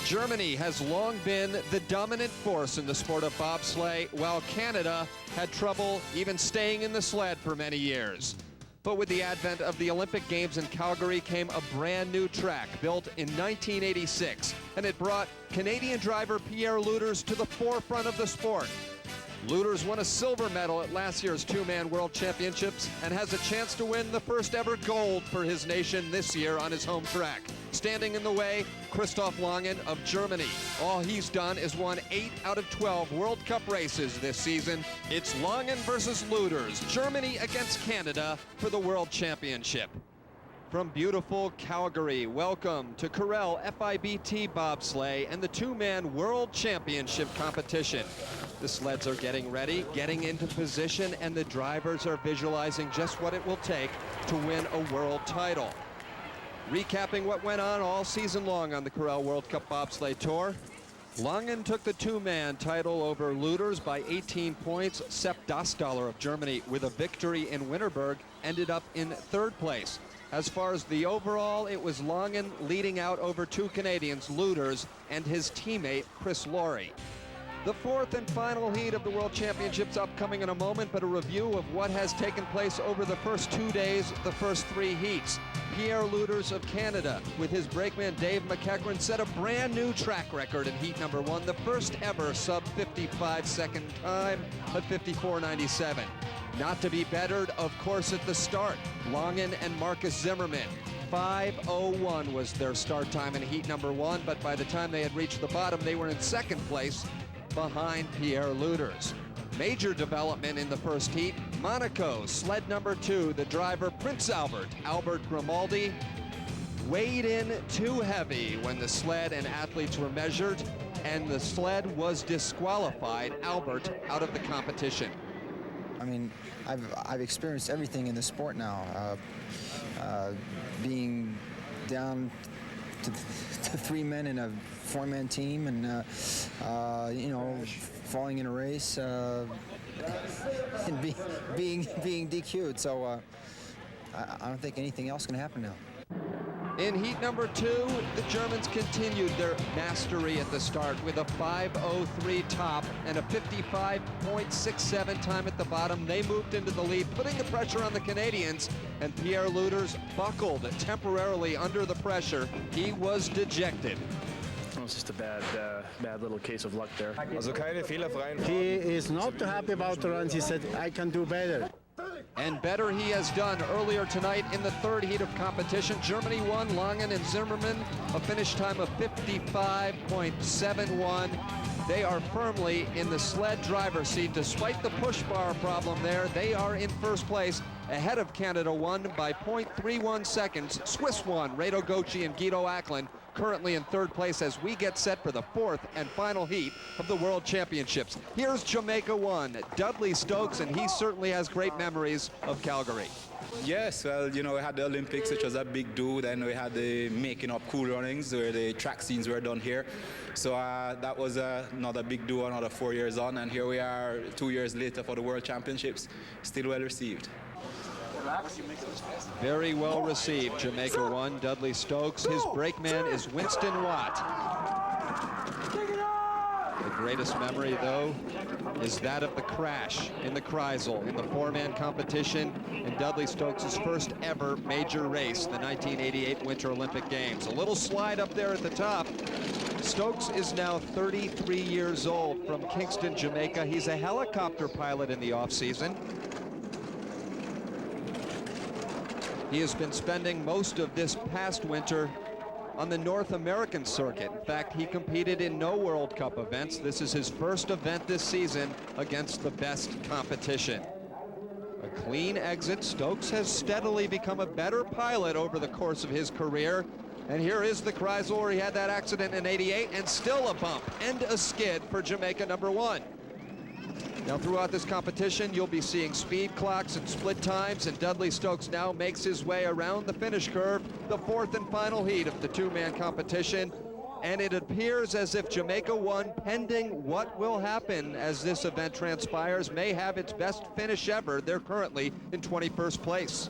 Germany has long been the dominant force in the sport of bobsleigh, while Canada had trouble even staying in the sled for many years. But with the advent of the Olympic Games in Calgary came a brand new track built in 1986, and it brought Canadian driver Pierre Lueders to the forefront of the sport. Lueders won a silver medal at last year's two-man world championships and has a chance to win the first ever gold for his nation this year on his home track. Standing in the way, Christoph Langen of Germany. All he's done is won 8 out of 12 World Cup races this season. It's Langen versus Lueders, Germany against Canada for the World Championship. From beautiful Calgary, welcome to Corel FIBT Bobsleigh and the two-man World Championship competition. The sleds are getting ready, getting into position, and the drivers are visualizing just what it will take to win a world title. Recapping what went on all season long on the Corel World Cup Bobsleigh Tour, Langen took the two-man title over Lueders by 18 points. Sepp Dassdaller of Germany, with a victory in Winterberg, ended up in third place. As far as the overall, it was Langen leading out over two Canadians, Lueders and his teammate, Chris Laurie. The fourth and final heat of the World Championships upcoming in a moment, but a review of what has taken place over the first 2 days, the first three heats. Pierre Lueders of Canada, with his brakeman Dave McEachran, set a brand new track record in heat number one, the first ever sub-55-second time at 54.97. Not to be bettered, of course, at the start, Langen and Marcus Zimmermann. 5:01 was their start time in heat number one, but by the time they had reached the bottom, they were in second place behind Pierre Lueders. Major development in the first heat, Monaco, sled number two, the driver Prince Albert Grimaldi, weighed in too heavy when the sled and athletes were measured, and the sled was disqualified. Albert out of the competition. I mean, I've experienced everything in the sport now. Being down to three men in a four-man team, and you know, falling in a race, and being DQ'd. So I don't think anything else can happen now. In heat number two, the Germans continued their mastery at the start with a 5:03 top and a 55.67 time at the bottom. They moved into the lead, putting the pressure on the Canadians, and Pierre Lueders buckled temporarily under the pressure. He was dejected. It was just a bad little case of luck there. Also keine fehlerfreien. He is not happy about the runs. He said, I can do better. And better he has done earlier tonight in the third heat of competition. Germany won, Langen and Zimmermann, a finish time of 55.71. They are firmly in the sled driver's seat. Despite the push bar problem there, they are in first place, ahead of Canada won by 0.31 seconds. Swiss won, Reto Götzsche and Guido Acklin, currently in third place as we get set for the fourth and final heat of the World Championships. Here's Jamaica 1, Dudley Stokes, and he certainly has great memories of Calgary. Yes, well, you know, we had the Olympics, which was a big do. Then we had the making up cool runnings where the track scenes were done here. So that was another big do, another 4 years on. And here we are 2 years later for the World Championships, still well received. Very well received, Jamaica 1, Dudley Stokes. His brakeman is Winston Watt. The greatest memory, though, is that of the crash in the Kreisel in the four-man competition in Dudley Stokes' first ever major race, the 1988 Winter Olympic Games. A little slide up there at the top. Stokes is now 33 years old, from Kingston, Jamaica. He's a helicopter pilot in the off-season. He has been spending most of this past winter on the North American circuit. In fact, he competed in no World Cup events. This is his first event this season against the best competition. A clean exit. Stokes has steadily become a better pilot over the course of his career. And here is the Kreisel where he had that accident in '88, and still a bump and a skid for Jamaica number 1. Now, throughout this competition, you'll be seeing speed clocks and split times, and Dudley Stokes now makes his way around the finish curve, the fourth and final heat of the two-man competition. And it appears as if Jamaica 1, pending what will happen as this event transpires, may have its best finish ever. They're currently in 21st place.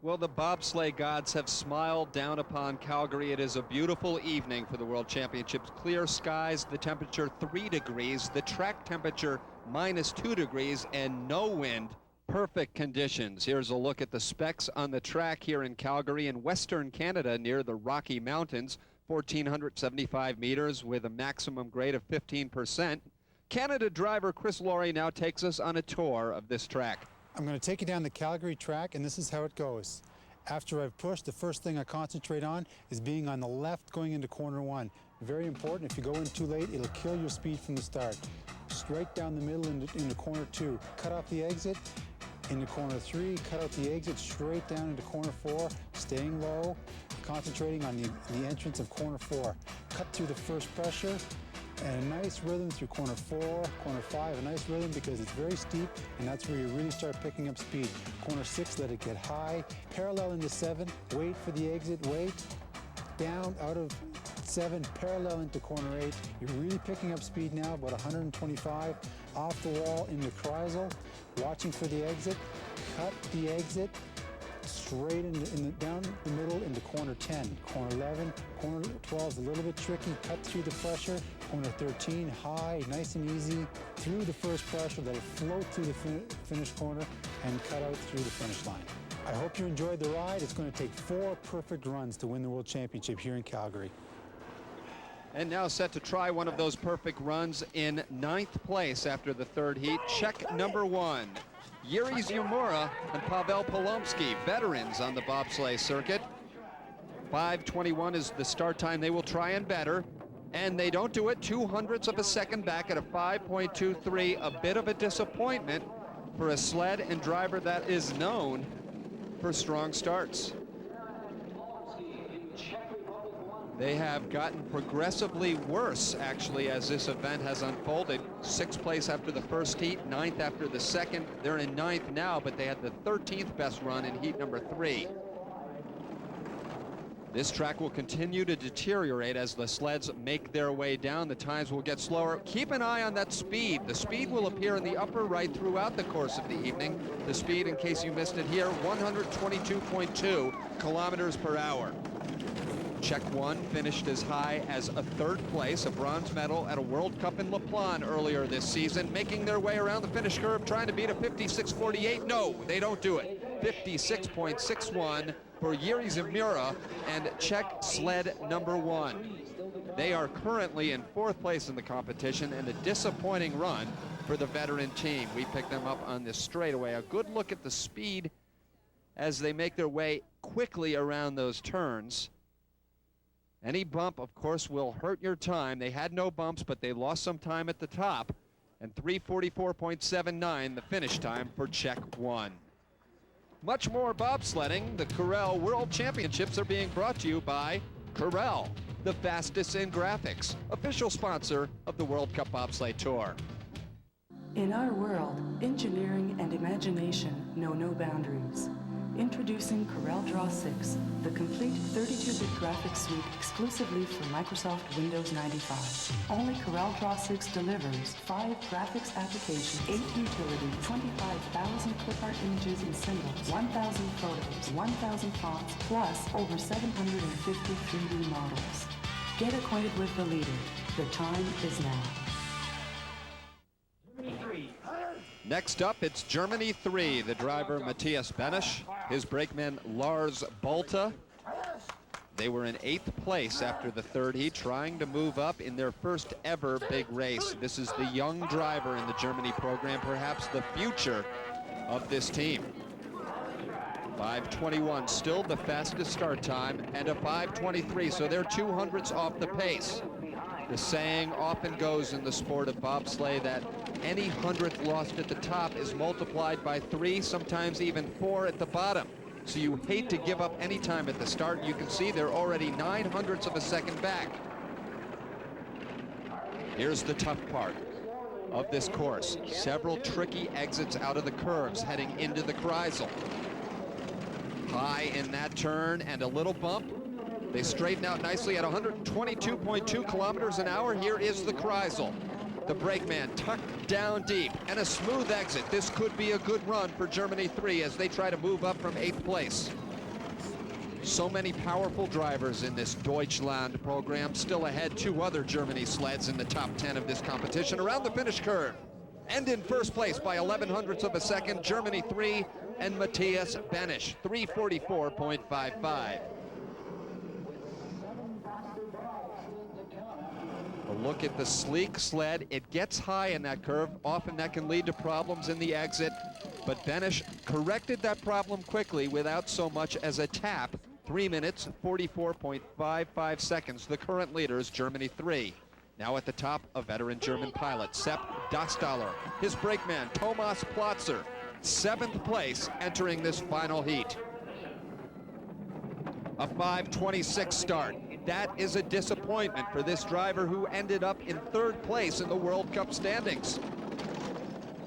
Well, the bobsleigh gods have smiled down upon Calgary. It is a beautiful evening for the World Championships. Clear skies, the temperature 3 degrees, the track temperature -2 degrees, and no wind. Perfect conditions. Here's a look at the specs on the track here in Calgary in Western Canada near the Rocky Mountains. 1,475 meters with a maximum grade of 15%. Canada driver Chris Laurie now takes us on a tour of this track. I'm going to take you down the Calgary track, and this is how it goes. After I've pushed, the first thing I concentrate on is being on the left going into corner 1. Very important. If you go in too late, it'll kill your speed from the start. Straight down the middle into corner 2. Cut off the exit into corner 3. Cut out the exit straight down into corner 4. Staying low, concentrating on the entrance of corner 4. Cut through the first pressure. And a nice rhythm through corner 4, corner 5, a nice rhythm because it's very steep, and that's where you really start picking up speed. Corner 6, let it get high. Parallel into 7, wait for the exit, wait. Down out of 7, parallel into corner 8. You're really picking up speed now, about 125. Off the wall into Kreisel, watching for the exit. Cut the exit. Straight down the middle into corner 10, corner 11, corner 12 is a little bit tricky. Cut through the pressure. Corner 13, high, nice and easy. Through the first pressure, let it float through the finish corner and cut out through the finish line. I hope you enjoyed the ride. It's going to take 4 perfect runs to win the World Championship here in Calgary. And now set to try one of those perfect runs in 9th place after the 3rd heat. Czech number 1. Yuri Zumura and Pavel Polomsky, veterans on the bobsleigh circuit. 5:21 is the start time. They will try and better, and they don't do it. 0.02 of a second back at a 5.23. A bit of a disappointment for a sled and driver that is known for strong starts. They have gotten progressively worse, actually, as this event has unfolded. 6th place after the first heat, 9th after the second. They're in 9th now, but they had the 13th best run in heat number 3. This track will continue to deteriorate as the sleds make their way down. The times will get slower. Keep an eye on that speed. The speed will appear in the upper right throughout the course of the evening. The speed, in case you missed it here, 122.2 kilometers per hour. Czech 1 finished as high as a 3rd place, a bronze medal at a World Cup in La Plagne earlier this season, making their way around the finish curve, trying to beat a 56.48. No, they don't do it. 56.61 for Yuri Zumura and Czech sled number 1. They are currently in 4th place in the competition, and a disappointing run for the veteran team. We picked them up on this straightaway. A good look at the speed as they make their way quickly around those turns. Any bump, of course, will hurt your time. They had no bumps, but they lost some time at the top. And 3:44.79, the finish time for Czech 1. Much more bobsledding. The Corel World Championships are being brought to you by Corel, the fastest in graphics, official sponsor of the World Cup Bobsleigh Tour. In our world, engineering and imagination know no boundaries. Introducing CorelDRAW 6, the complete 32-bit graphics suite exclusively for Microsoft Windows 95. Only CorelDRAW 6 delivers 5 graphics applications, 8 utilities, 25,000 clip art images and symbols, 1,000 photos, 1,000 fonts, plus over 750 3D models. Get acquainted with the leader. The time is now. Next up, it's Germany 3. The driver Matthias Benisch, his brakeman Lars Bolta. They were in 8th place after the 3rd heat, trying to move up in their first ever big race. This is the young driver in the Germany program, perhaps the future of this team. 5:21, still the fastest start time, and a 5:23, so they're 200ths off the pace. The saying often goes in the sport of bobsleigh that any 100th lost at the top is multiplied by 3, sometimes even 4 at the bottom. So you hate to give up any time at the start. You can see they're already 900ths of a second back. Here's the tough part of this course. Several tricky exits out of the curves heading into the Kreisel. High in that turn and a little bump. They straighten out nicely at 122.2 kilometers an hour. Here is the Kreisel. The brakeman tucked down deep and a smooth exit. This could be a good run for Germany 3 as they try to move up from 8th place. So many powerful drivers in this Deutschland program. Still ahead, 2 other Germany sleds in the top 10 of this competition around the finish curve. And in first place by 11/100ths of a second, Germany 3 and Matthias Benisch, 3:44.55. A look at the sleek sled. It gets high in that curve. Often that can lead to problems in the exit, but Benisch corrected that problem quickly without so much as a tap. 3 minutes, 44.55 seconds. The current leader is Germany 3. Now at the top, a veteran German pilot, Sepp Dastaller. His brakeman, Thomas Plotzer, 7th place entering this final heat. A 5:26 start. That is a disappointment for this driver who ended up in 3rd place in the World Cup standings.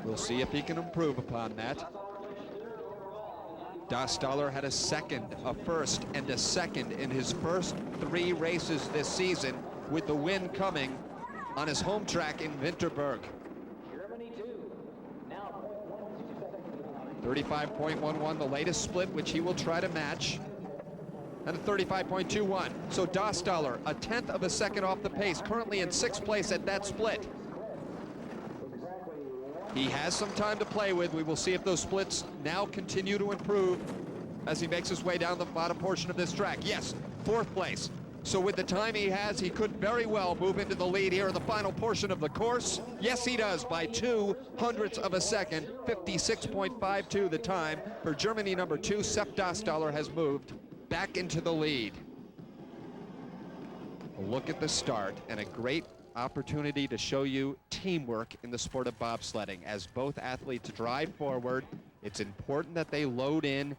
We'll see if he can improve upon that. Dastaller had a 2nd, a 1st, and a 2nd in his first 3 races this season, with the win coming on his home track in Winterberg. 35.11, the latest split, which he will try to match. And a 35.21. So Dastaller, a 1/10 of a second off the pace, currently in 6th place at that split. He has some time to play with. We will see if those splits now continue to improve as he makes his way down the bottom portion of this track. Yes, 4th place. So with the time he has, he could very well move into the lead here in the final portion of the course. Yes, he does, by 2/100ths of a second, 56.52 the time. For Germany number 2, Sepp Dastaller has moved back into the lead. A look at the start, and a great opportunity to show you teamwork in the sport of bobsledding. As both athletes drive forward, it's important that they load in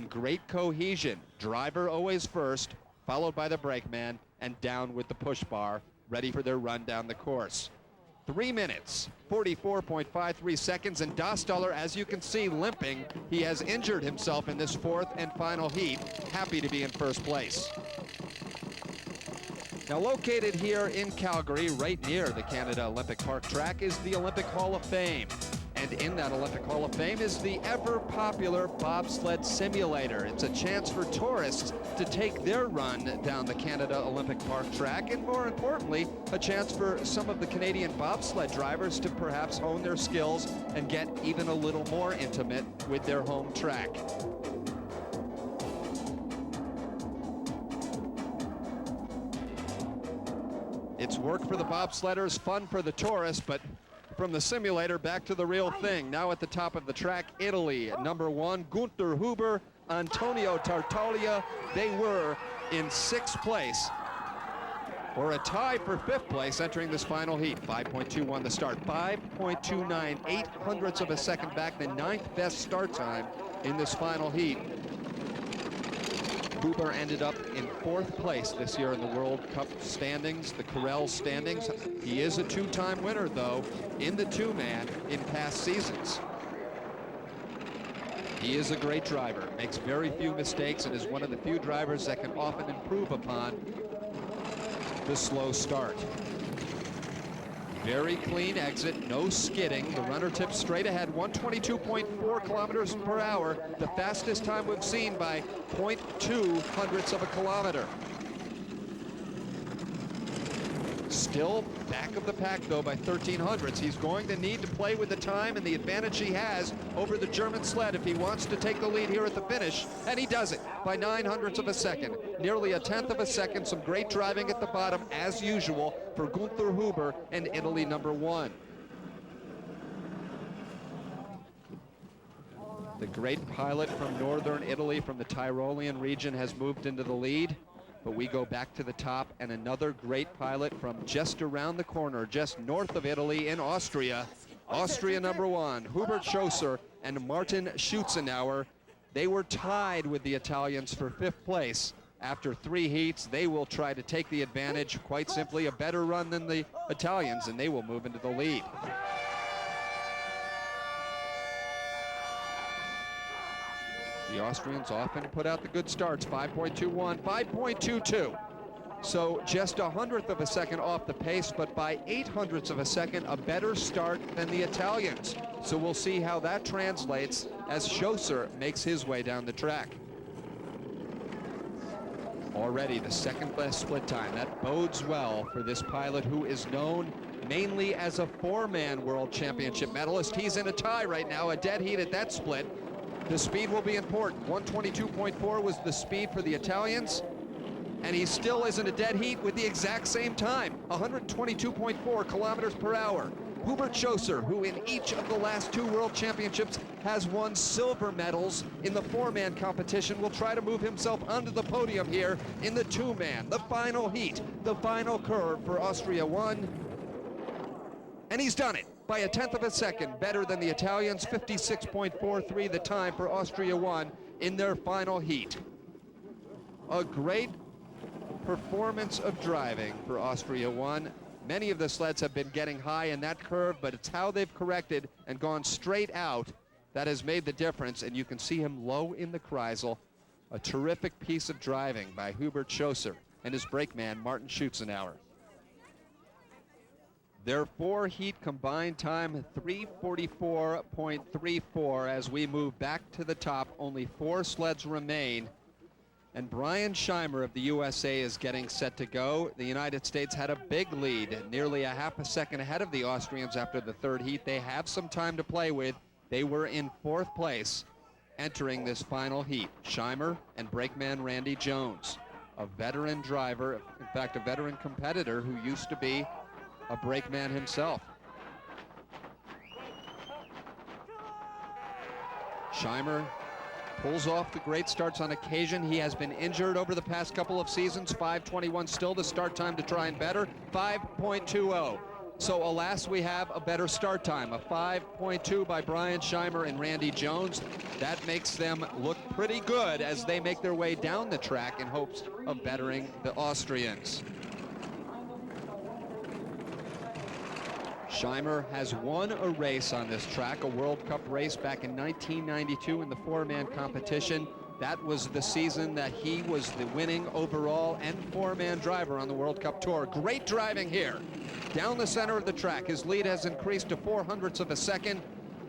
great cohesion. Driver always first, followed by the brakeman, and down with the push bar, ready for their run down the course. 3 minutes, 44.53 seconds, and Dastaller, as you can see, limping. He has injured himself in this 4th and final heat. Happy to be in 1st place. Now, located here in Calgary, right near the Canada Olympic Park track, is the Olympic Hall of Fame. And in that Olympic Hall of Fame is the ever-popular bobsled simulator. It's a chance for tourists to take their run down the Canada Olympic Park track, and more importantly, a chance for some of the Canadian bobsled drivers to perhaps hone their skills and get even a little more intimate with their home track. It's work for the bobsledders, fun for the tourists, but from the simulator back to the real thing. Now at the top of the track, Italy, number 1, Gunther Huber, Antonio Tartaglia. They were in 6th place, or a tie for 5th place entering this final heat. 5.21 the start, 5.29, 8/100ths of a second back, the 9th best start time in this final heat. Huber ended up in 4th place this year in the World Cup standings, the Corel standings. He is a 2-time winner, though, in the 2-man in past seasons. He is a great driver, makes very few mistakes, and is one of the few drivers that can often improve upon the slow start. Very clean exit, no skidding. The runner tips straight ahead, 122.4 kilometers per hour, the fastest time we've seen by 0.2 of a kilometer. Still back of the pack, though, by 13/100ths. He's going to need to play with the time and the advantage he has over the German sled if he wants to take the lead here at the finish, and he does it by 9/100ths of a second. Nearly a 1/10 of a second. Some great driving at the bottom, as usual, for Gunther Huber and Italy number 1. The great pilot from northern Italy, from the Tyrolean region, has moved into the lead. But we go back to the top, and another great pilot from just around the corner, just north of Italy in Austria. Austria number 1, Hubert Schoesser and Martin Schutzenauer. They were tied with the Italians for 5th place. After 3 heats, they will try to take the advantage. Quite simply, a better run than the Italians, and they will move into the lead. The Austrians often put out the good starts, 5.21, 5.22. So just 1/100th of a second off the pace, but by 8/100ths of a second, a better start than the Italians. So we'll see how that translates as Schoesser makes his way down the track. Already the second best split time. That bodes well for this pilot who is known mainly as a four-man world championship medalist. He's in a tie right now, a dead heat at that split. The speed will be important. 122.4 was the speed for the Italians, and he still is in a dead heat with the exact same time, 122.4 kilometers per hour. Hubert Schoesser, who in each of the last two world championships has won silver medals in the four-man competition, will try to move himself onto the podium here in the two-man, the final heat, the final curve for Austria 1. And he's done it by a tenth of a second, better than the Italians, 56.43 the time for Austria 1 in their final heat. A great performance of driving for Austria 1. Many of the sleds have been getting high in that curve, but it's how they've corrected and gone straight out that has made the difference, and you can see him low in the Kreisel. A terrific piece of driving by Hubert Schoesser and his brakeman, Martin Schutzenauer. Their four-heat combined time, 3:44.34 as we move back to the top. Only four sleds remain. And Brian Scheimer of the USA is getting set to go. The United States had a big lead, nearly a half a second ahead of the Austrians after the third heat. They have some time to play with. They were in fourth place entering this final heat. Scheimer and brakeman Randy Jones, a veteran driver, in fact, a veteran competitor who used to be a brakeman himself. Scheimer pulls off the great starts on occasion. He has been injured over the past couple of seasons. 5:21 still the start time to try and better. 5.20. So alas, we have a better start time. A 5.2 by Brian Scheimer and Randy Jones. That makes them look pretty good as they make their way down the track in hopes of bettering the Austrians. Scheimer has won a race on this track, a World Cup race back in 1992 in the four-man competition. That was the season that he was the winning overall and four-man driver on the World Cup Tour. Great driving here. Down the center of the track, his lead has increased to 0.04 of a second.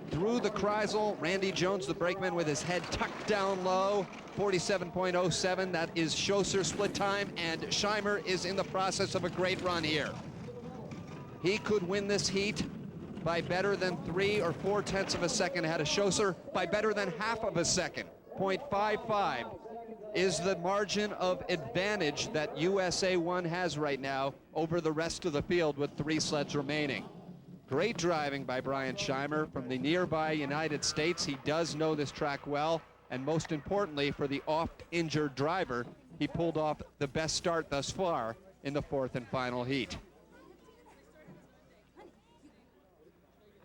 Through the Kreisel, Randy Jones, the brakeman, with his head tucked down low, 47.07. That is Schoesser's split time, and Scheimer is in the process of a great run here. He could win this heat by better than 3 or 4/10 of a second ahead of Schoesser, by better than half of a second. 0.55 is the margin of advantage that USA 1 has right now over the rest of the field with 3 sleds remaining. Great driving by Brian Scheimer from the nearby United States. He does know this track well, and most importantly for the oft-injured driver, he pulled off the best start thus far in the 4th and final heat.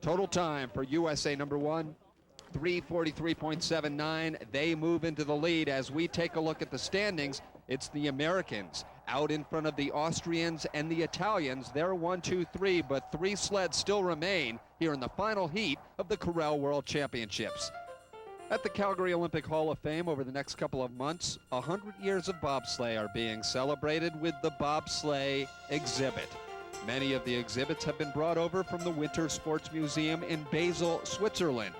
Total time for USA number 1, 3:43.79. They move into the lead. As we take a look at the standings, it's the Americans out in front of the Austrians and the Italians. They're 1, 2, 3, but 3 sleds still remain here in the final heat of the Carell World Championships. At the Calgary Olympic Hall of Fame over the next couple of months, 100 years of bobsleigh are being celebrated with the bobsleigh exhibit. Many of the exhibits have been brought over from the Winter Sports Museum in Basel, Switzerland.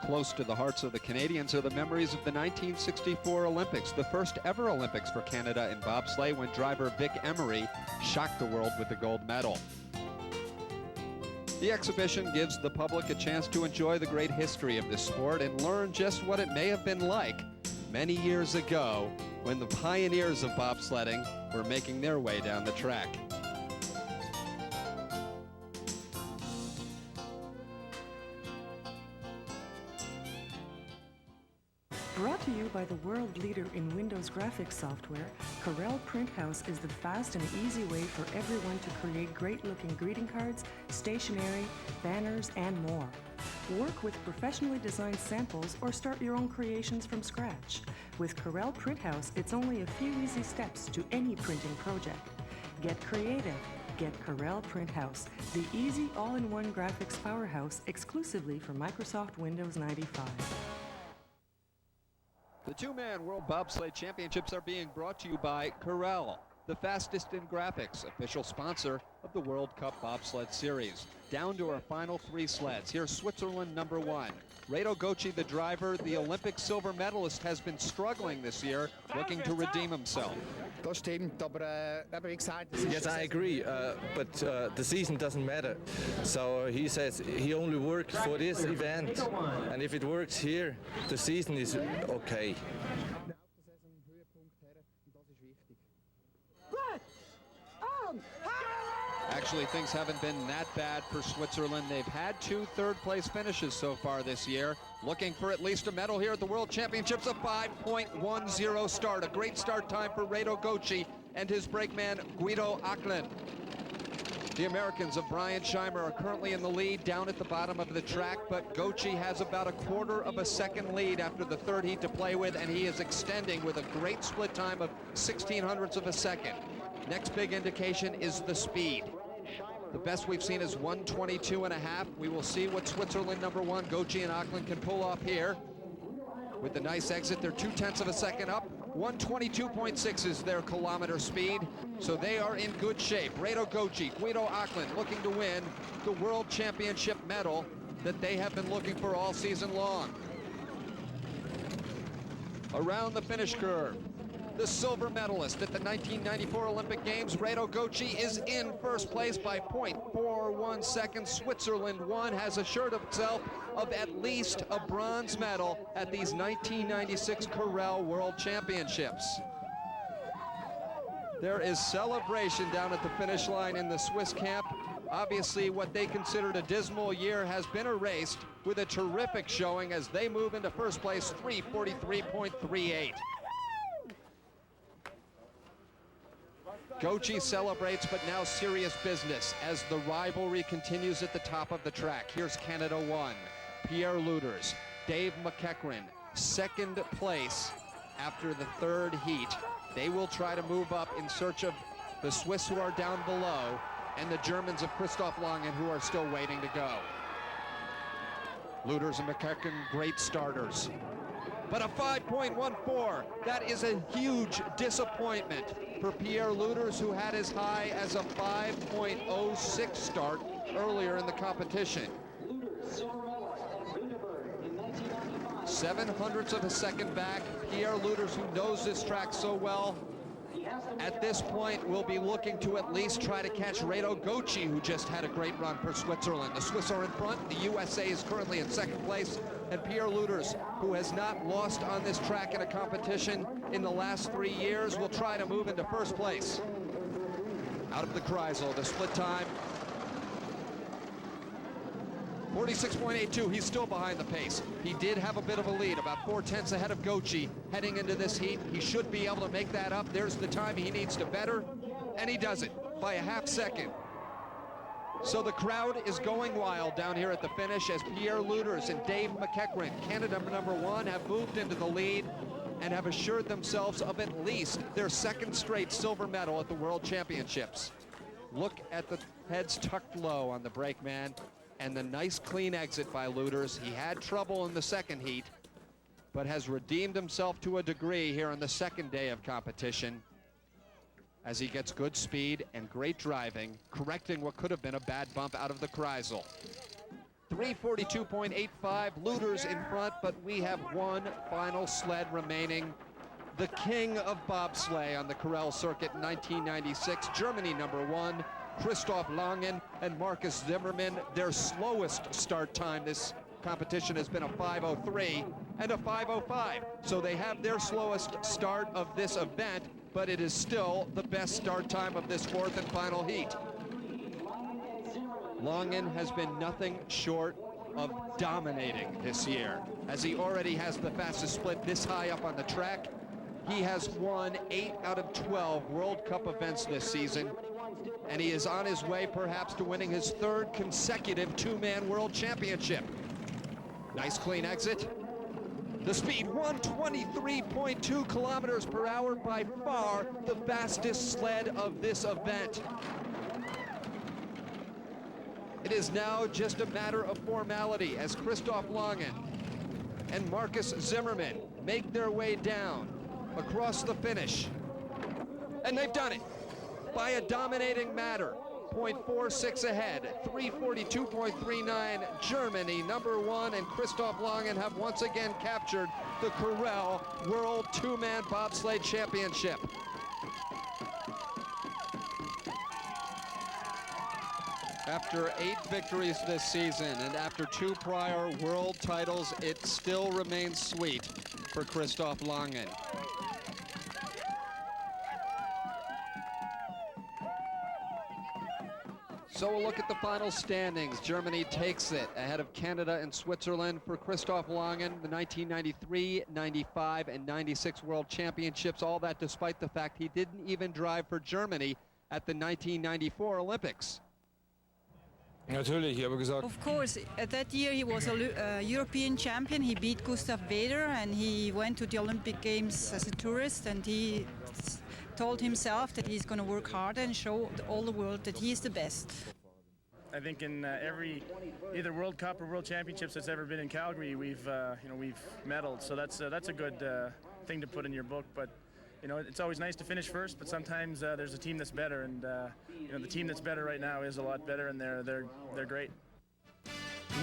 Close to the hearts of the Canadians are the memories of the 1964 Olympics, the first ever Olympics for Canada in bobsleigh, when driver Vic Emery shocked the world with the gold medal. The exhibition gives the public a chance to enjoy the great history of this sport and learn just what it may have been like many years ago when the pioneers of bobsledding were making their way down the track. Brought to you by the world leader in Windows graphics software, Carell Print House is the fast and easy way for everyone to create great-looking greeting cards, stationery, banners, and more. Work with professionally designed samples or start your own creations from scratch. With Carell Print House, it's only a few easy steps to any printing project. Get creative. Get Carell Print House, the easy all-in-one graphics powerhouse exclusively for Microsoft Windows 95. The two-man World Bobsleigh Championships are being brought to you by Carell. the fastest in graphics, official sponsor of the World Cup Bobsled Series. Down to our final 3 sleds. Here's Switzerland number 1. Reto Göczi, the driver, the Olympic silver medalist, has been struggling this year, looking to redeem himself. Das stimmt, aber wie gesagt, Yes, I agree, but the season doesn't matter. So he says he only worked for this event, and if it works here, the season is okay. Actually, things haven't been that bad for Switzerland. They've had 2 third-place finishes so far this year. Looking for at least a medal here at the World Championships, a 5.10 start. A great start time for Reto Göczi and his brakeman Guido Acklin. The Americans of Brian Scheimer are currently in the lead down at the bottom of the track, but Göczi has about a 1/4 of a second lead after the 3rd heat to play with, and he is extending with a great split time of 1600ths of a second. Next big indication is the speed. The best we've seen is 1:22.5. We will see what Switzerland number 1, Göczi and Acklin, can pull off here. With the nice exit, they're 0.2 of a second up. 1:22.6 is their kilometer speed, so they are in good shape. Reto Göczi, Guido Acklin looking to win the World Championship medal that they have been looking for all season long. Around the finish curve, the silver medalist at the 1994 Olympic Games, Reto Göczi, is in first place by 0.41 seconds. Switzerland 1 has assured itself of at least a bronze medal at these 1996 Corel World Championships. There is celebration down at the finish line in the Swiss camp. Obviously, what they considered a dismal year has been erased with a terrific showing as they move into first place, 3:43.38. Göczi celebrates, but now serious business as the rivalry continues at the top of the track. Here's Canada 1, Pierre Lueders, Dave McEachran, 2nd place after the 3rd heat. They will try to move up in search of the Swiss who are down below and the Germans of Christoph Langen who are still waiting to go. Lueders and McEachran, great starters. But a 5.14, that is a huge disappointment for Pierre Lueders, who had as high as a 5.06 start earlier in the competition. 0.07 of a second back. Pierre Lueders, who knows this track so well, at this point will be looking to at least try to catch Reto Göczi, who just had a great run for Switzerland. The Swiss are in front. The USA is currently in 2nd place. And Pierre Lueders, who has not lost on this track in a competition in the last 3 years, will try to move into first place. Out of the Kreisel, the split time, 46.82. He's still behind the pace. He did have a bit of a lead, about 0.4 ahead of Göczi heading into this heat. He should be able to make that up. There's the time he needs to better, and he does it by a 0.5 second. So the crowd is going wild down here at the finish as Pierre Lueders and Dave McEachran, Canada number 1, have moved into the lead and have assured themselves of at least their 2nd straight silver medal at the World Championships. Look at the heads tucked low on the brakeman and the nice clean exit by Lueders. He had trouble in the 2nd heat, but has redeemed himself to a degree here on the 2nd day of competition as he gets good speed and great driving, correcting what could have been a bad bump out of the Kreisel. 3:42.85, Lueders in front, but we have one final sled remaining. The king of bobsleigh on the Corel circuit in 1996, Germany number 1, Christoph Langen and Markus Zimmermann. Their slowest start time this competition has been a 5:03 and a 5:05. So they have their slowest start of this event, but it is still the best start time of this 4th and final heat. Langen has been nothing short of dominating this year, as he already has the fastest split this high up on the track. He has won 8 out of 12 World Cup events this season, and he is on his way perhaps to winning his 3rd consecutive 2-man World Championship. Nice clean exit. The speed, 123.2 kilometers per hour, by far the fastest sled of this event. It is now just a matter of formality as Christoph Langen and Markus Zimmermann make their way down across the finish. And they've done it. by a dominating matter. 0.46 ahead, 342.39, Germany, number 1, and Christoph Langen have once again captured the Corel World Two-Man Bobsleigh Championship. After 8 victories this season and after 2 prior world titles, it still remains sweet for Christoph Langen. So we'll look at the final standings. Germany takes it ahead of Canada and Switzerland. For Christoph Langen, the 1993, 95, and 96 World Championships, all that despite the fact he didn't even drive for Germany at the 1994 Olympics. Of course, at that year he was a European champion. He beat Gustav Weder and he went to the Olympic Games as a tourist, and he told himself that he's going to work hard and show all the world that he is the best. I think in every either World Cup or World Championships that's ever been in Calgary, we've medaled. So that's a good thing to put in your book. But it's always nice to finish first, but sometimes there's a team that's better, and the team that's better right now is a lot better, and they're great.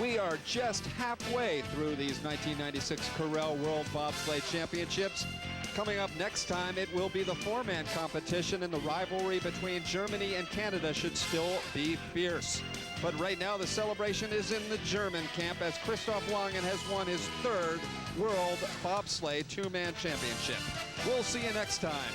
We are just halfway through these 1996 Corel World Bobsleigh Championships. Coming up next time, it will be the 4-man competition, and the rivalry between Germany and Canada should still be fierce. But right now, the celebration is in the German camp as Christoph Langen has won his 3rd World Bobsleigh Two-Man Championship. We'll see you next time.